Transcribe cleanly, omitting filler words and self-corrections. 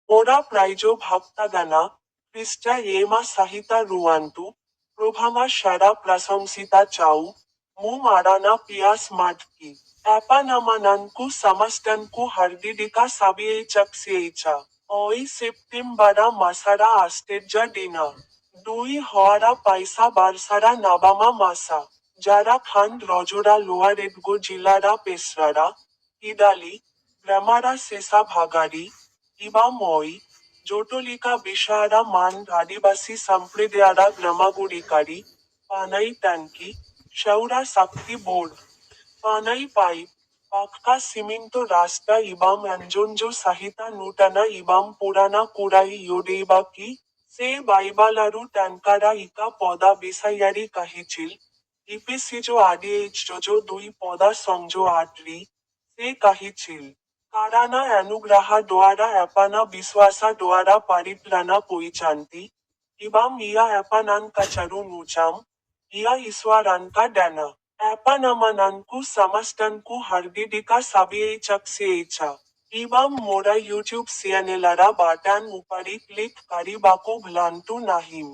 Ora praijo bhaktagana, Krista ema sahita ruantu, Probhama shara prasamsita chau, Mum arana pias matki. Apanamananku samastanku hardidika sabiye chaksiecha. Oi septimbara masara astedja dina. Dui hoara paisa barsara nabama masa. Jara khand rojora loaredgo jilara pesrara, Idali, Gramara sesa bhagari, ইবাময়, জটলিকা বিশারা মান আদিবাসী সম্প্রদায়ারা গ্রামাগুড়িকারি, পানাই ট্যাঙ্কি, শৌরা শক্তি board, পানাই pipe, পাক্কা সিমিন্ত রাস্তা ইবাম অঞ্জনজো সাহিতা নূতনা ইবাম পুরানা কুরাই ইয়োডেইবাকি, সে বাইবালারু ট্যাঙ্কারা ইকা পদা বিসাইয়ারি কাহিচিল, ইপিসিজো আডিএইচ JoJo দুই পদা সংজো আটরি, সে কাহিচিল। কারানা অনুগ্রহা দ্বারা এপানা বিশ্বাসা দ্বারা পারিত্রাণা পইচান্তি, ইবাম ইয়া এপানান কাচারু নুচাম, ইয়া ঈশ্বরানকা ড্যানা। এপানামানানকু সমাস্টানকু হার্দিডিকা সাবিয়েইচাকসিয়েইচা। ইবাম মোরা YouTube চ্যানেলারা button উপারি click কারিবাকু ভ্লান্তু Nahim.